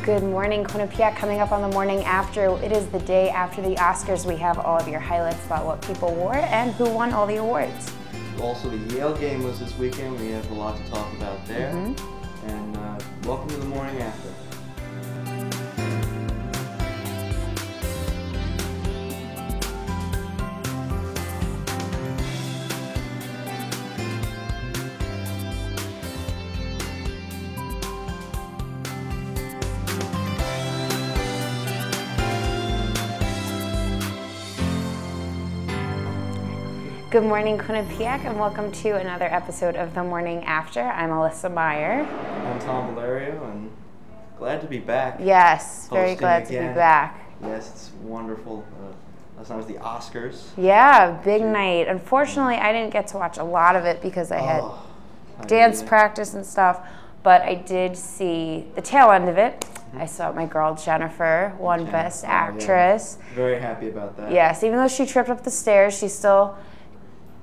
Good morning, Quinnipiac. Coming up on the morning after, it is the day after the Oscars. We have all of your highlights about what people wore and who won all the awards. Also, the Yale game was this weekend. We have a lot to talk about there. And welcome to the morning after. Good morning, Quinnipiac, and welcome to another episode of The Morning After. I'm Alyssa Meyer. I'm Tom Valerio, and glad to be back. Yes, very glad to be back. Yes, it's wonderful. Last night was the Oscars. Yeah, big night. Unfortunately, I didn't get to watch a lot of it because I had dance practice and stuff, but I did see the tail end of it. I saw my girl Jennifer won Best Actress. Yeah. Very happy about that. Yes, even though she tripped up the stairs, she still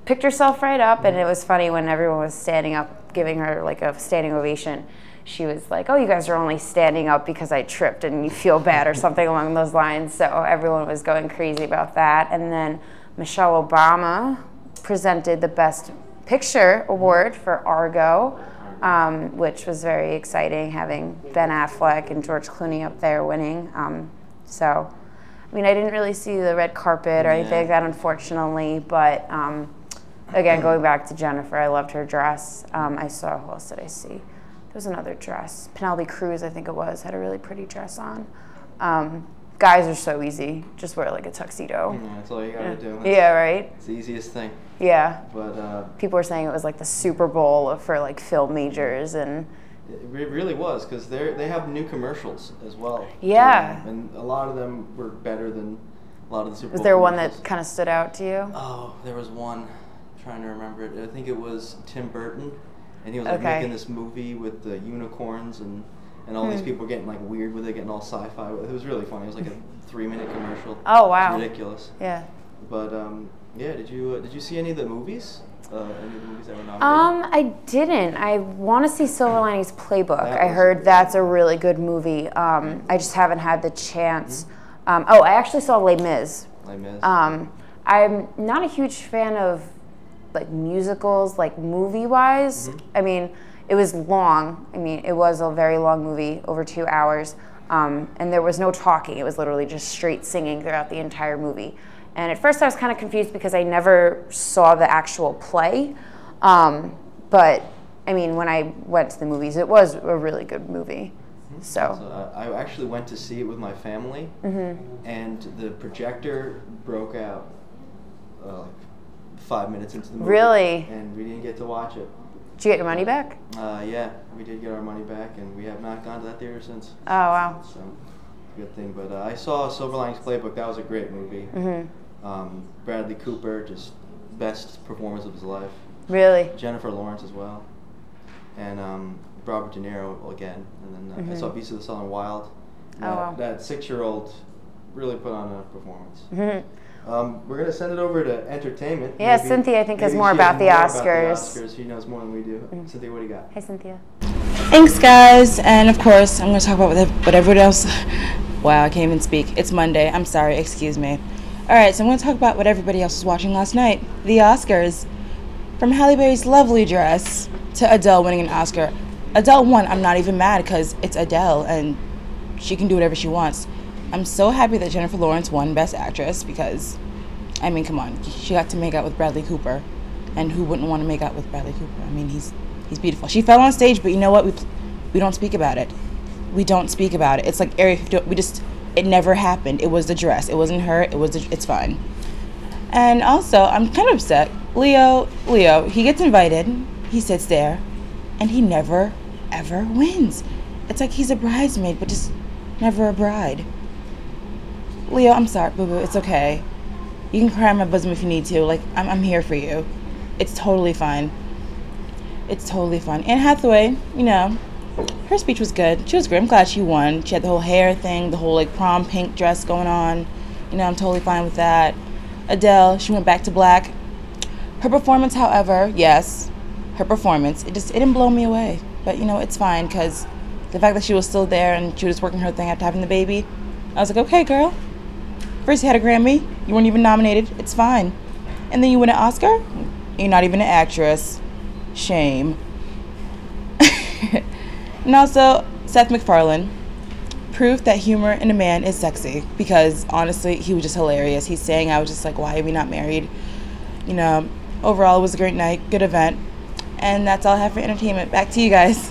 picked herself right up, and it was funny when everyone was standing up, giving her like a standing ovation. She was like, "Oh, you guys are only standing up because I tripped and you feel bad," or something along those lines. So everyone was going crazy about that. And then Michelle Obama presented the Best Picture award for Argo, which was very exciting, having Ben Affleck and George Clooney up there winning. So, I mean, I didn't really see the red carpet or anything like that, unfortunately, but again, going back to Jennifer, I loved her dress. I saw, who else did I see? There was another dress. Penelope Cruz, I think it was, had a really pretty dress on. Guys are so easy. Just wear like a tuxedo. Yeah, that's all you gotta do. Yeah, right? It's the easiest thing. Yeah. But people were saying it was like the Super Bowl for like film majors, and it really was, because they have new commercials as well. Yeah. And a lot of them were better than a lot of the Super Bowl Was there one commercials. that kind of stood out to you? Oh, there was one. Trying to remember it. I think it was Tim Burton, and he was like making this movie with the unicorns, and all these people getting like weird with it, getting all sci-fi. It was really funny. It was like a 3-minute commercial. Oh wow! It was ridiculous. Yeah. But yeah, did you see any of the movies? Any of the movies that were nominated? I didn't. I want to see Silver Linings Playbook. I heard that's a really good movie. I just haven't had the chance. Oh, I actually saw Les Mis. Les Mis. I'm not a huge fan of like musicals, like movie-wise. I mean, it was long. I mean, it was a very long movie, over 2 hours, and there was no talking. It was literally just straight singing throughout the entire movie. And at first I was kind of confused because I never saw the actual play. But, I mean, when I went to the movies, it was a really good movie. So I actually went to see it with my family, and the projector broke out 5 minutes into the movie. Really? And we didn't get to watch it. Did you get your money back? Yeah, we did get our money back, and we have not gone to that theater since. Oh, wow. So, good thing. But I saw Silver Linings Playbook. That was a great movie. Bradley Cooper, just best performance of his life. Really? Jennifer Lawrence as well. And Robert De Niro again. And then I saw Beasts of the Southern Wild. That 6-year-old really put on a performance. We're going to send it over to entertainment. Yeah, maybe, Cynthia, I think, is more about the Oscars. She knows more than we do. Cynthia, what do you got? Hi, Cynthia. Thanks, guys. And, of course, I'm going to talk about what everyone else... Wow, I can't even speak. It's Monday. I'm sorry. Excuse me. All right, so I'm going to talk about what everybody else was watching last night. The Oscars. From Halle Berry's lovely dress to Adele winning an Oscar. Adele won. I'm not even mad because it's Adele, and she can do whatever she wants. I'm so happy that Jennifer Lawrence won Best Actress because, I mean, come on, she got to make out with Bradley Cooper, and who wouldn't want to make out with Bradley Cooper? I mean, he's beautiful. She fell on stage, but you know what? We don't speak about it. We don't speak about it. It's like it never happened. It was the dress. It wasn't her. It's fine. And also, I'm kind of upset. Leo, he gets invited. He sits there, and he never, ever wins. It's like he's a bridesmaid, but just never a bride. Leo, I'm sorry, boo-boo, it's okay. You can cry on my bosom if you need to. Like, I'm here for you. It's totally fine. It's totally fine. Anne Hathaway, you know, her speech was good. She was great. I'm glad she won. She had the whole hair thing, the whole, like, prom pink dress going on. You know, I'm totally fine with that. Adele, she went back to black. Her performance, however, yes, her performance, it didn't blow me away. But, you know, it's fine, because the fact that she was still there and she was working her thing after having the baby, I was like, okay, girl. First you had a Grammy, you weren't even nominated, it's fine. And then you win an Oscar, you're not even an actress. Shame. And also, Seth MacFarlane, proof that humor in a man is sexy, because honestly, he was just hilarious. He sang, I was just like, why are we not married? You know, overall, it was a great night, good event. And that's all I have for entertainment. Back to you guys.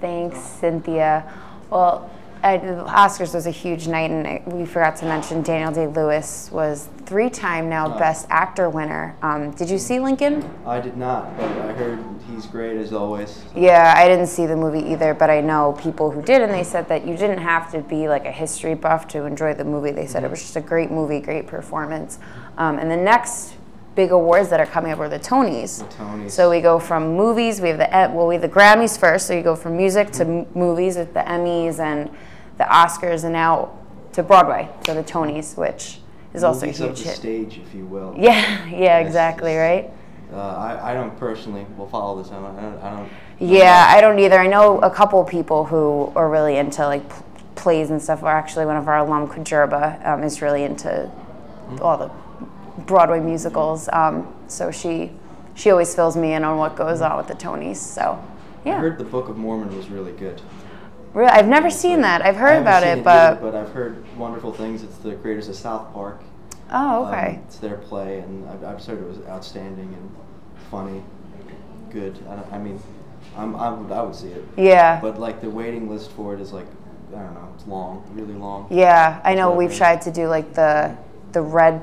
Thanks, Cynthia. Well, the Oscars was a huge night, and we forgot to mention Daniel Day-Lewis was 3-time now Best Actor winner. Did you see Lincoln? I did not, but I heard he's great as always. Yeah, I didn't see the movie either, but I know people who did, and they said that you didn't have to be like a history buff to enjoy the movie. They said it was just a great movie, great performance. And the next big awards that are coming up are the Tonys. The Tonys. So we go from movies, we have the Grammys first, so you go from music to movies with the Emmys and the Oscars, and now to Broadway, so the Tonys, which is also a huge up the hit. stage, if you will. Yeah, exactly, right? I don't personally will follow this. I don't. Yeah, I don't either. I know a couple people who are really into like plays and stuff. Or actually, one of our alum, Kajerba, is really into all the Broadway musicals. So she always fills me in on what goes on with the Tonys. So yeah. I heard the Book of Mormon was really good. Really, I've never seen that. I've heard about it, but I've heard wonderful things. It's the creators of South Park. Oh, okay. It's their play, and I've heard it was outstanding and funny, good. I would see it. Yeah. But like the waiting list for it is like, I don't know, it's long, really long. Yeah, I know we've tried to do like the red,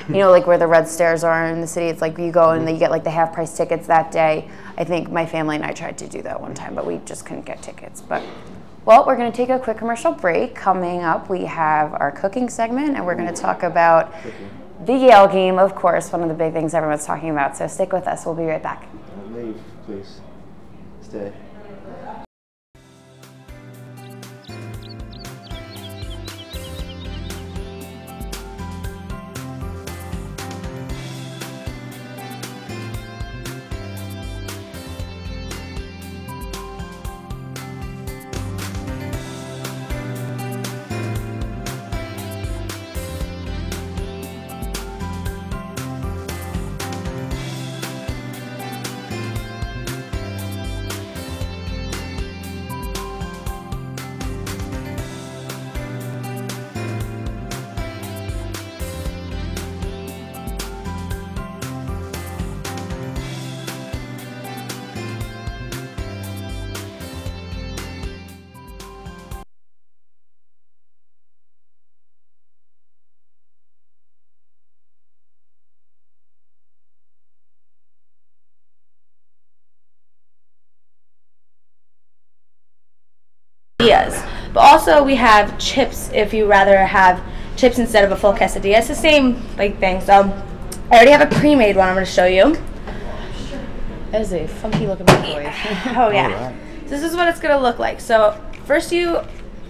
you know, like where the red stairs are in the city. It's like you go and you get like the half price tickets that day. I think my family and I tried to do that one time, but we just couldn't get tickets. But well, we're going to take a quick commercial break. Coming up, we have our cooking segment, and we're going to talk about the Yale game, of course, one of the big things everyone's talking about. So stick with us. We'll be right back. Don't leave, please. Stay. But also we have chips if you rather have chips instead of a full quesadilla. It's the same like thing. So I already have a pre-made one I'm going to show you. That is a funky looking microwave. Oh yeah. Right. So this is what it's going to look like. So first you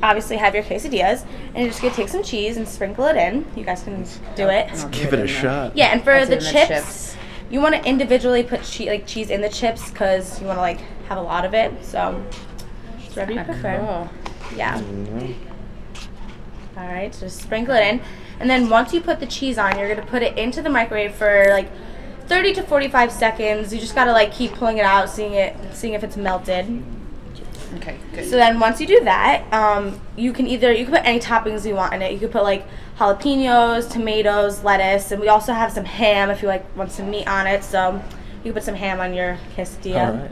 obviously have your quesadillas, and you're just going to take some cheese and sprinkle it in. You guys can do it. Let's give it a shot. Yeah, and for the chips, you want to individually put cheese in the chips because you want to like have a lot of it. So whatever you prefer. Cool. Yeah. All right, so just sprinkle it in, and then once you put the cheese on, you're gonna put it into the microwave for like 30 to 45 seconds. You just gotta like keep pulling it out, seeing if it's melted. Okay, good. So then once you do that, you can put any toppings you want in it. You could put like jalapenos, tomatoes, lettuce, and we also have some ham if you want some meat on it. So you can put some ham on your quesadilla. All right.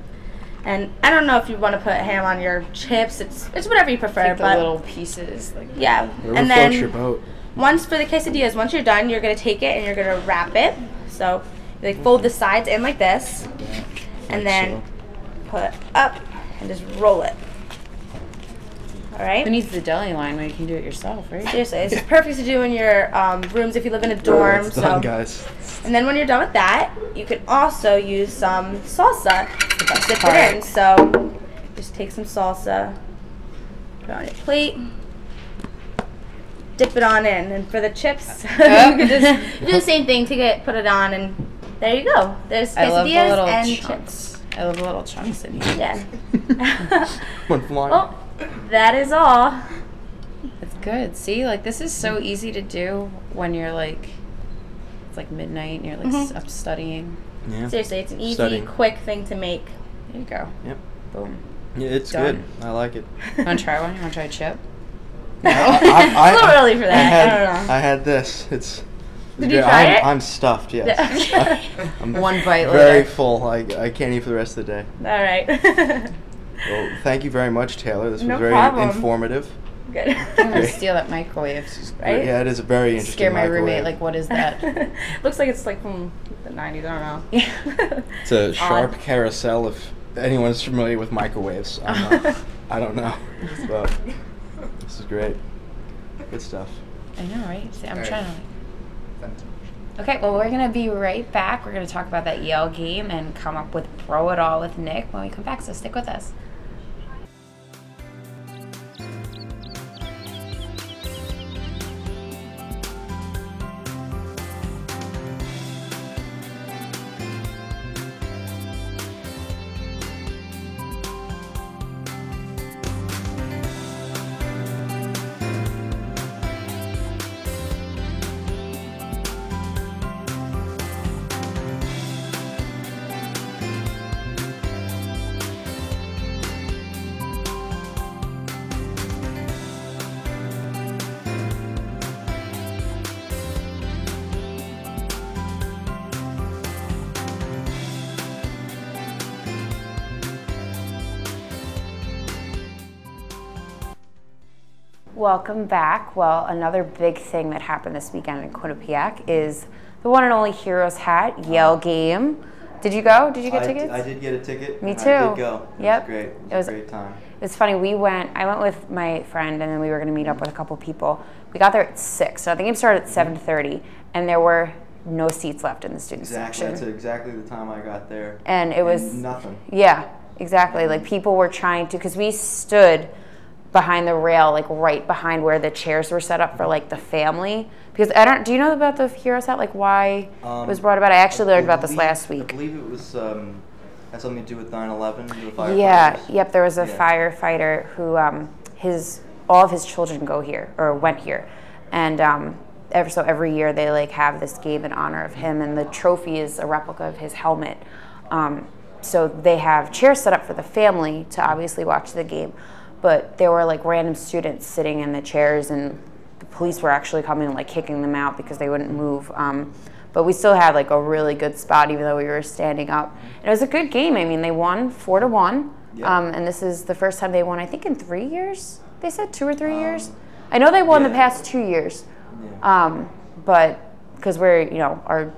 And I don't know if you want to put ham on your chips. It's whatever you prefer. Take the little pieces. Like yeah. Wherever and then floats your boat. once for the quesadillas, once you're done, you're gonna take it and you're gonna wrap it. So you like fold the sides in like this, and then put up and just roll it. All right. Who needs the deli line when you can do it yourself, right? Seriously, it's perfect to do in your rooms if you live in a dorm. It's done, guys. And then when you're done with that, you can also use some salsa to dip it in. So just take some salsa, put it on your plate, dip it on in. And for the chips, you can just do the same thing. Put it on, and there you go. There's quesadillas and chips. I love the little chunks in here. Yeah. One flying. Well, that is all. It's good. See, like this is so easy to do when you're like, it's like midnight and you're like up studying. Yeah. Seriously, it's an easy, quick thing to make. There you go. Yep. Boom. Yeah, it's Done. good. I like it. You want to try one? You want to try a chip? It's a little early for that. I don't know. I had this. It's. Did you try it? I'm stuffed. Yes. I'm One bite very later. full. I can't eat for the rest of the day. All right. Well, thank you very much, Taylor. This was No very problem. informative. Good. I'm going to steal that microwave. Right? Yeah, it is a very interesting Scare my microwave. roommate, like, what is that? Looks like it's like from the 90s. I don't know. Yeah. It's a sharp carousel. If anyone's familiar with microwaves, I don't know. So, this is great. Good stuff. I know, right? See, I'm All right. trying to Okay, well, we're going to be right back. We're going to talk about that Yale game and come up with Bro It All with Nick when we come back, so stick with us. Welcome back. Well, another big thing that happened this weekend in Quinnipiac is the one and only Heroes Hat Yale game. Did you go? Did you get tickets? I did get a ticket. Me and too. I did go. Yep. It was great. It was a great time. It was funny. I went with my friend, and then we were going to meet up with a couple people. We got there at 6, so the game started at 7:30, and there were no seats left in the student section. That's exactly the time I got there. And it was nothing. Yeah, exactly. Like people were trying to, because we stood behind the rail, like right behind where the chairs were set up for like the family. Because do you know about the Heroes Hat? Like why it was brought about? I actually learned about this last week. I believe it was had something to do with 9/11. The firefighters. Yeah. Yep. There was a firefighter who all of his children go here or went here, and every year they like have this game in honor of him, and the trophy is a replica of his helmet. So they have chairs set up for the family to obviously watch the game, but there were like random students sitting in the chairs, and the police were actually coming and like kicking them out because they wouldn't move. But we still had like a really good spot, even though we were standing up. And it was a good game. I mean, they won 4-1, and this is the first time they won, I think, in 3 years. They said 2 or 3 years. I know they won the past 2 years, but because our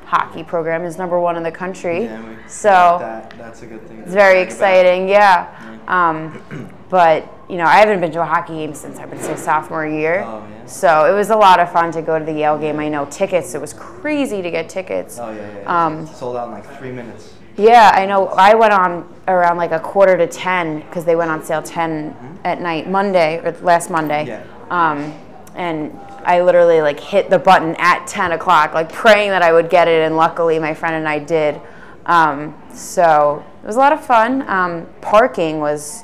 hockey program is #1 in the country, so that's a good thing. It's very exciting, but I haven't been to a hockey game since I've been sophomore year, so it was a lot of fun to go to the Yale game. I know tickets; it was crazy to get tickets. It's sold out in like 3 minutes. Yeah, I know. I went on around like 9:45 because they went on sale 10 at night last Monday. And I literally like hit the button at 10 o'clock, like praying that I would get it, and luckily my friend and I did. So it was a lot of fun. Parking was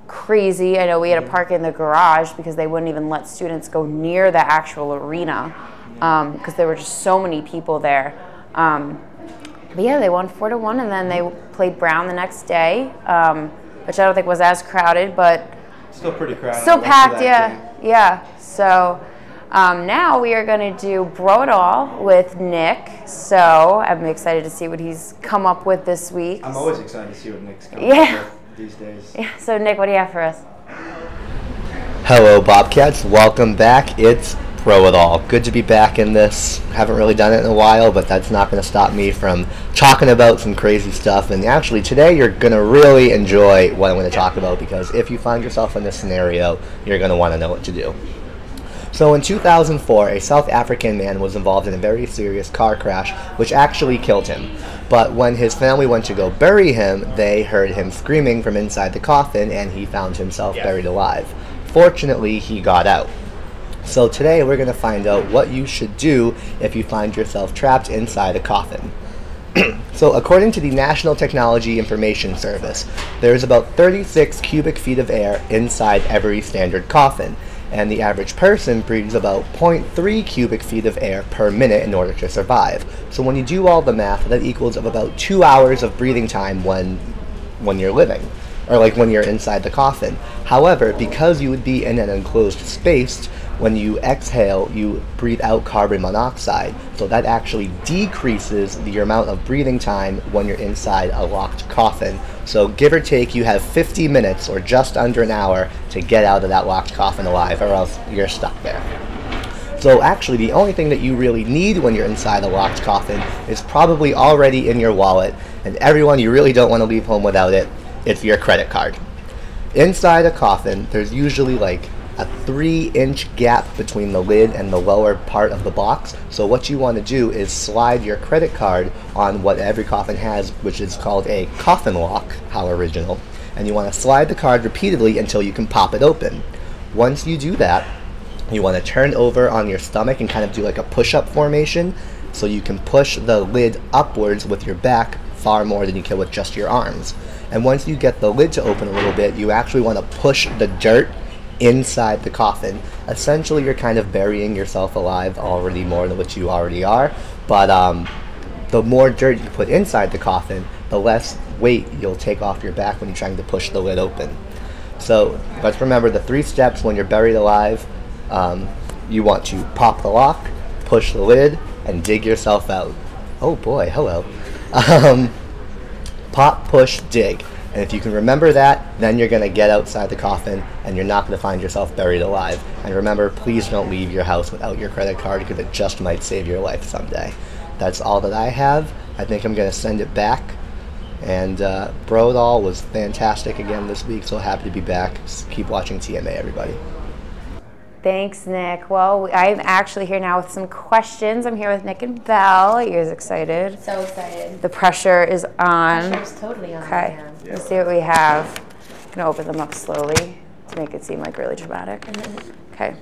crazy. I know we had to park in the garage because they wouldn't even let students go near the actual arena because there were just so many people there. But yeah, they won 4-1, and then they played Brown the next day, which I don't think was as crowded, but still pretty crowded. Still packed, yeah. So now we are going to do Bro It All with Nick. So I'm excited to see what he's come up with this week. I'm always excited to see what Nick's coming up with these days. Yeah. So Nick, what do you have for us? Hello, Bobcats. Welcome back. It's Bro It All. Good to be back in this. Haven't really done it in a while, but that's not going to stop me from talking about some crazy stuff. And actually, today you're going to really enjoy what I'm going to talk about, because if you find yourself in this scenario, you're going to want to know what to do. So in 2004, a South African man was involved in a very serious car crash, which actually killed him. But when his family went to go bury him, they heard him screaming from inside the coffin, and he found himself buried alive. Fortunately, he got out. So today we're going to find out what you should do if you find yourself trapped inside a coffin. So according to the National Technology Information Service, there is about 36 cubic feet of air inside every standard coffin, and the average person breathes about 0.3 cubic feet of air per minute in order to survive. So when you do all the math, that equals of about 2 hours of breathing time when you're living, or like when you're inside the coffin. However, because you would be in an enclosed space, when you exhale, you breathe out carbon monoxide, so that actually decreases the amount of breathing time when you're inside a locked coffin. So give or take, you have 50 minutes or just under an hour to get out of that locked coffin alive, or else you're stuck there. So actually, the only thing that you really need when you're inside a locked coffin is probably already in your wallet, and everyone, you really don't want to leave home without it. It's your credit card. Inside a coffin, there's usually like a 3-inch gap between the lid and the lower part of the box. So what you want to do is slide your credit card on what every coffin has, which is called a coffin lock, how original. And you want to slide the card repeatedly until you can pop it open. Once you do that, you want to turn over on your stomach and kind of do like a push-up formation, so you can push the lid upwards with your back far more than you can with just your arms. And once you get the lid to open a little bit, you actually want to push the dirt inside the coffin. Essentially, you're kind of burying yourself alive already more than what you already are, but the more dirt you put inside the coffin, the less weight you'll take off your back when you're trying to push the lid open. So let's remember the 3 steps when you're buried alive. You want to pop the lock, push the lid, and dig yourself out. Oh boy, hello. Pop, push, dig. And if you can remember that, then you're going to get outside the coffin and you're not going to find yourself buried alive. And remember, please don't leave your house without your credit card, because it just might save your life someday. That's all that I have. I think I'm going to send it back. And Bro It All was fantastic again this week, so happy to be back. Just keep watching TMA, everybody. Thanks, Nick. Well, I'm actually here now with some questions. I'm here with Nick and Belle. Are you guys excited? So excited. The pressure is on. Pressure's totally on. Okay, let's see what we have. I'm gonna open them up slowly to make it seem like really dramatic. Okay.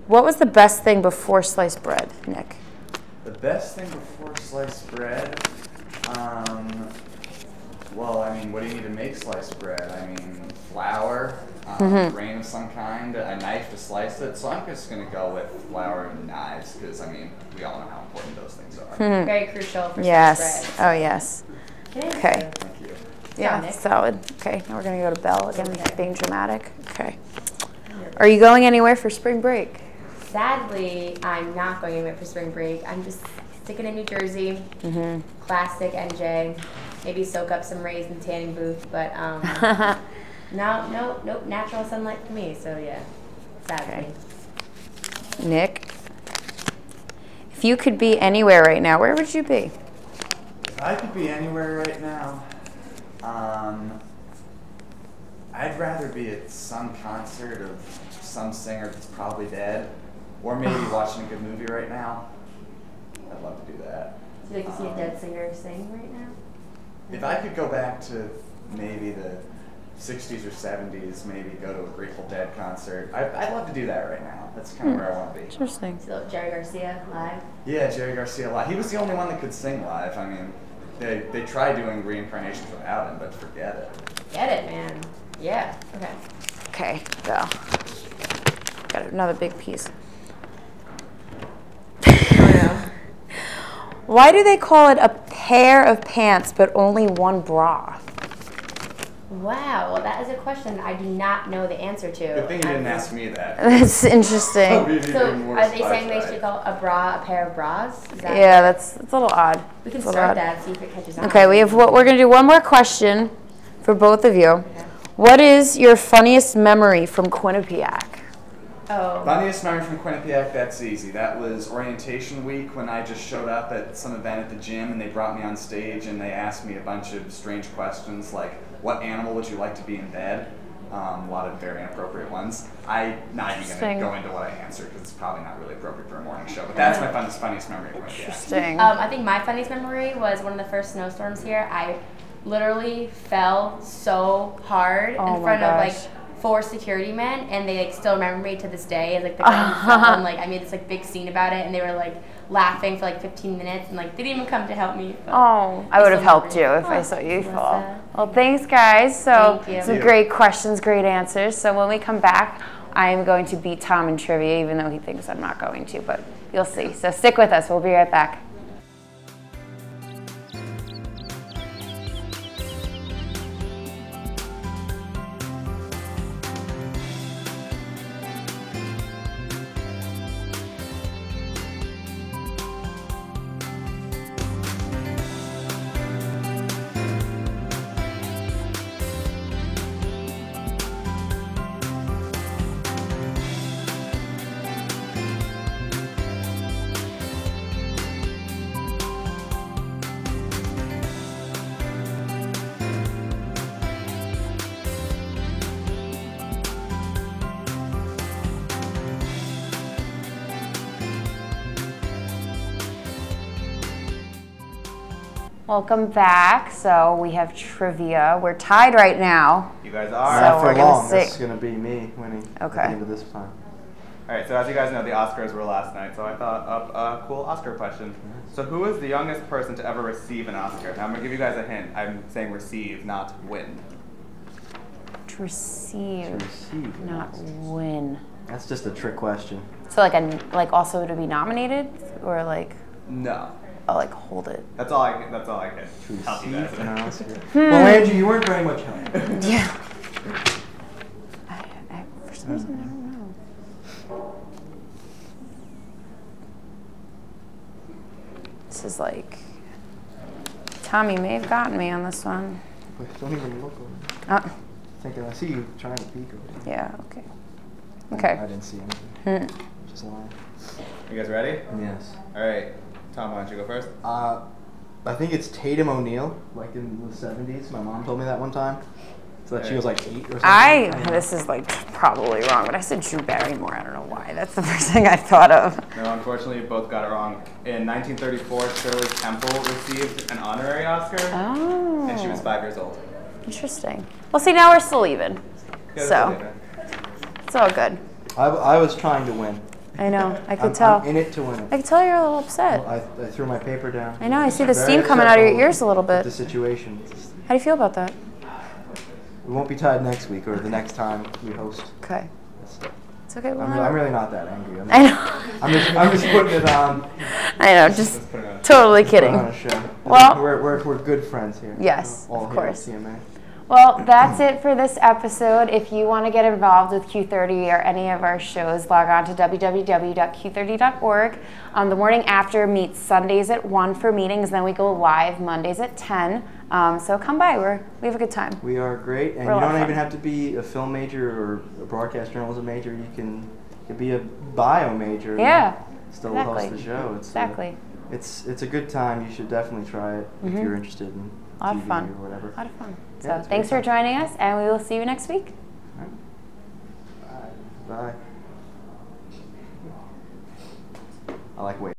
What was the best thing before sliced bread, Nick? The best thing before sliced bread? Well, I mean, what do you need to make sliced bread? I mean, flour, grain of some kind, a knife to slice it. So I'm just going to go with flour and knives, because, I mean, we all know how important those things are. Very crucial for Yes. sliced bread. Oh, yes. Okay. Thank you. Yeah, solid. Okay, now we're going to go to Belle again, being dramatic. Okay. Are you going anywhere for spring break? Sadly, I'm not going anywhere for spring break. I'm just sticking in New Jersey, classic NJ. Maybe soak up some rays in tanning booth, but nope, natural sunlight for me. So yeah, sadly. Okay. Nick, if you could be anywhere right now, where would you be? If I could be anywhere right now, I'd rather be at some concert of some singer that's probably dead, or maybe watching a good movie right now. I'd love to do that. Do you like to see a dead singer sing right now? If I could go back to maybe the 60s or 70s, maybe go to a Grateful Dead concert, I'd love to do that right now. That's kind of where I want to be. Interesting. So Jerry Garcia live? Yeah, Jerry Garcia live. He was the only one that could sing live. I mean, they tried doing reincarnations without him, but forget it. Get it, man. Yeah. Okay. Okay, Belle. Got another big piece. Why do they call it a pair of pants but only one bra? Wow, well that is a question I do not know the answer to. Good thing you didn't ask me that. That's interesting. So are they saying they should call a bra a pair of bras? Is that Yeah, that's a little odd. We can It's a start little odd. that, see if it catches on. Okay, we're gonna do one more question for both of you. Okay. What is your funniest memory from Quinnipiac? Oh. Funniest memory from Quinnipiac, that's easy. That was orientation week when I just showed up at some event at the gym and they brought me on stage and they asked me a bunch of strange questions like, what animal would you like to be in bed? A lot of very inappropriate ones. I'm not even going to go into what I answered because it's probably not really appropriate for a morning show, but that's my funniest memory of Quinnipiac. Interesting. I think my funniest memory was one of the first snowstorms here. I literally fell so hard in front of like 4 security men, and they like still remember me to this day as like the guy who fell, and like I made this like big scene about it, and they were like, laughing for like 15 minutes and like they didn't even come to help me. Oh, I would have helped you if I saw you fall. Well, thanks guys. So some great questions, great answers. So when we come back, I am going to beat Tom in trivia, even though he thinks I'm not going to, but you'll see. So stick with us. We'll be right back. Welcome back. So we have trivia. We're tied right now. You guys are. Not for long. This is going to be me winning at the end of this time. All right, so as you guys know, the Oscars were last night, so I thought up a cool Oscar question. So who is the youngest person to ever receive an Oscar? Now I'm going to give you guys a hint. I'm saying receive, not win. To receive, not win. That's just a trick question. So like also to be nominated or like? No. I'll like hold it. That's all I can help you guys with. An Oscar. Well, Andrew, you weren't very much help. Yeah. For some reason, I don't know. This is like, Tommy may have gotten me on this one. Wait, don't even look over. I see you trying to peek over there. Yeah, okay. Okay. I didn't see anything. Just lying. You guys ready? Yes. All right. Tom, why don't you go first? I think it's Tatum O'Neal, like in the 70s. My mom told me that one time. So that she was like 8 or something. This is like probably wrong, but I said Drew Barrymore. I don't know why. That's the first thing I thought of. No, unfortunately, you both got it wrong. In 1934, Shirley Temple received an honorary Oscar. Oh. And she was 5 years old. Interesting. Well, see, now we're still even. Yeah, so it's all good. I was trying to win. I know. I could tell. I'm in it to win it. I could tell you're a little upset. Well, I threw my paper down. I know. I see the steam coming out of your ears a little bit. The situation. How do you feel about that? We won't be tied next week or the next time we host. Okay. It's okay. Well, I'm really not that angry. I know. I'm just putting it on. I know. Just totally kidding. On a show. Well, we're good friends here. Yes, all of here course. at CMA. Well, that's it for this episode. If you want to get involved with Q30 or any of our shows, log on to www.q30.org. The morning after meets Sundays at 1 for meetings, then we go live Mondays at 10. So come by. We have a good time. We are great, and you don't even have to be a film major or a broadcast journalism major. You can be a bio major. Yeah, and still host the show. It's a good time. You should definitely try it if you're interested in a lot TV of fun. or whatever. A lot of fun. Yeah, so thanks for joining us, and we will see you next week. All right. Bye. I like waiting.